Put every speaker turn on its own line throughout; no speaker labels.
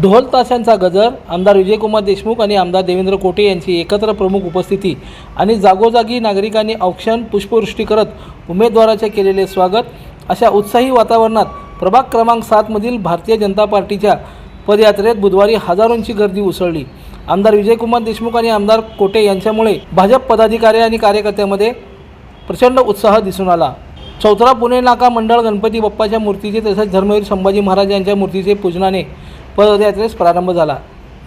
ढोल ताशांचा गजर, आमदार विजयकुमार देशमुख आणि आमदार देवेंद्र कोटे यांची एकत्र प्रमुख उपस्थिती आणि जागोजागी नागरिकांनी औक्षण पुष्पवृष्टी करत उमेदवाराचे केलेले स्वागत अशा उत्साही वातावरणात प्रभाग क्रमांक 7 मधील भारतीय जनता पार्टीच्या पदयात्रेत बुधवारी हजारोंची गर्दी उसळली। आमदार विजयकुमार देशमुख आणि आमदार कोटे यांच्यामुळे भाजप पदाधिकारी आणि कार्यकर्त्यांमध्ये प्रचंड उत्साह दिसून आला। चौथरा पुणे नाका मंडळ गणपती बाप्पाच्या मूर्तीचे तसेच धर्मवीर संभाजी महाराज यांच्या मूर्तीचे पूजनाने पदयात्रेस प्रारंभ झाला।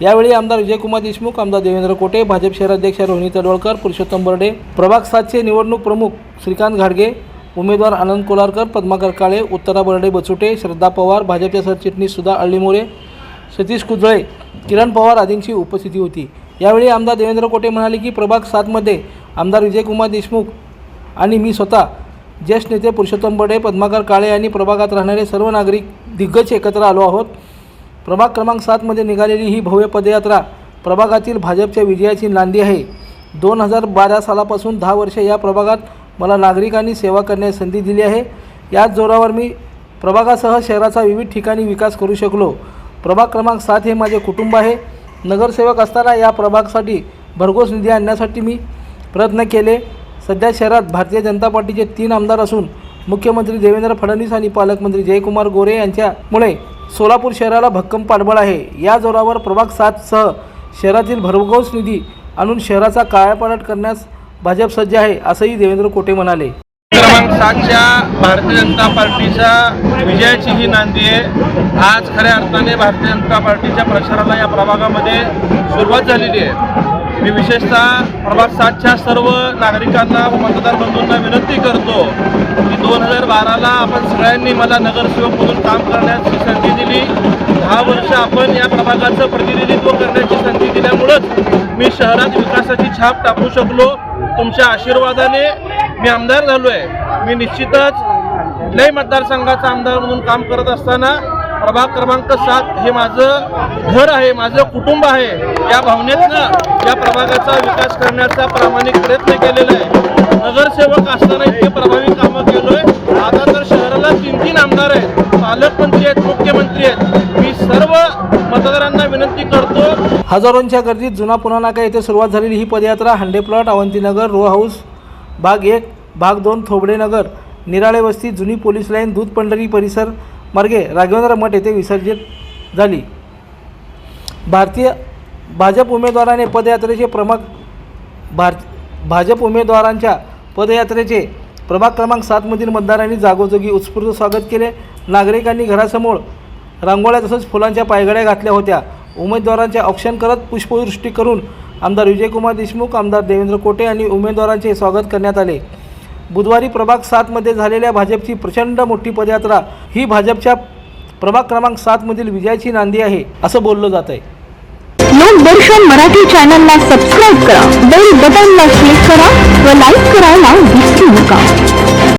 यावेळी आमदार विजयकुमार देशमुख, आमदार देवेंद्र कोटे, भाजप शहराध्यक्ष रोहिणी तडवळकर, पुरुषोत्तम बर्डे, प्रभाग 7चे निवडणूक प्रमुख श्रीकांत घाडगे, उमेदवार आनंद कोलारकर, पद्माकर काळे, उत्तरा बर्डे बचुटे, श्रद्धा पवार, भाजपच्या सरचिटणीस सुधा अळ्ळीमोरे, सतीश कुजळे, किरण पवार आदींची उपस्थिती होती। यावेळी आमदार देवेंद्र कोटे म्हणाले की प्रभाग 7 मध्ये आमदार विजयकुमार देशमुख आणि मी स्वतः, ज्येष्ठ नेते पुरुषोत्तम बर्डे, पद्माकर काळे आणि प्रभागात राहणारे सर्व नागरिक दिग्गज एकत्र आलो आहोत। प्रभाग क्रमांक 7 मध्ये निघालेली ही भव्य पदयात्रा प्रभागातील भाजपच्या विजयाची नांदी आहे। 2012 सालापासून 10 वर्षे या प्रभागात मला नागरिकांनी सेवा करण्याची संधी दिली आहे। याच जोरावर मी प्रभागासह शहराचा विविध ठिकाणी विकास करू शकलो। प्रभाग क्रमांक 7 हे माझे कुटुंब आहे। नगरसेवक असताना या प्रभागासाठी भरघोस निधी आणण्यासाठी मी प्रयत्न केले। सध्या शहरात भारतीय जनता पार्टीचे 3 आमदार असून मुख्यमंत्री देवेंद्र फडणवीस आणि पालकमंत्री जयकुमार गोरे यांच्यामुळे सोलापूर शहराला भक्कम पाठबळ आहे। या जोरावर प्रभाग 7 सह शहरातील भरघोस निधी आणून शहराचा कायापालट करण्यास भाजप सज्ज आहे, असंही देवेंद्र कोटे म्हणाले।
क्रमांक 7च्या भारतीय जनता पार्टीच्या विजयाची ही नांदी आहे। आज खऱ्या अर्थाने भारतीय जनता पार्टीच्या प्रचाराला या प्रभागामध्ये सुरुवात झालेली आहे। मी विशेषतः प्रभाग 7च्या सर्व नागरिकांना व मतदार बंधूंना विनंती करतो की 2012ला आपण सगळ्यांनी मला नगरसेवक म्हणून काम करण्याची संधी दिली। 10 वर्ष आपण या प्रभागाचं प्रतिनिधित्व करण्याची संधी दिल्यामुळंच मी शहरात विकासाची छाप टाकू शकलो। तुमच्या आशीर्वादाने मी आमदार झालो आहे। मी निश्चितच कुठल्याही मतदारसंघाचा आमदार म्हणून काम करत असताना प्रभाग क्रमांक 7 हे माझं घर आहे, माझं कुटुंब आहे, या भावनेतनं या प्रभागाचा विकास करण्याचा प्रामाणिक प्रयत्न केलेला आहे। नगरसेवक असताना इतके प्रभावी कामं केलोय। आता तर शहराला 3 आमदार आहेत, पालकमंत्री आहेत, मुख्यमंत्री आहेत। मी सर्व मतदारांना विनंती करतो।
हजारोंच्या गर्दीत जुना पुणे नाका येथे सुरुवात झालेली ही पदयात्रा हंडे प्लॉट, अवंतीनगर, रो हाऊस, भाग 1, भाग 2, थोबडेनगर, निराळे वस्ती, जुनी पोलीस लाईन, दूध पंढरी परिसर मार्गे राघवेंद्र मठ येथे विसर्जित झाली। भाजप उमेदवाराने पदयात्रेचे भाजप उमेदवारांच्या पदयात्रेचे प्रभाग क्रमांक 7 मधील मतदारांनी जागोजागी उत्स्फूर्त स्वागत केले। नागरिकांनी घरासमोर रांगोळ्या तसंच फुलांच्या पायघड्या घातल्या होत्या। उमेदवारांचे औक्षण करत पुष्पवृष्टी करून आमदार विजयकुमार देशमुख, आमदार देवेंद्र कोटे आणि उमेदवारांचे स्वागत करण्यात आले। बुधवारी प्रभाग 7 मध्ये झालेल्या भाजपची प्रचंड मोठी पदयात्रा ही भाजपच्या प्रभाग क्रमांक 7 मधील विजयाची नांदी आहे, असं बोललं जात आहे।
लोकदर्शन मराठी चॅनलला सबस्क्राईब करा, बेल बटनला क्लिक करा व लाईक करायला विसरू नका।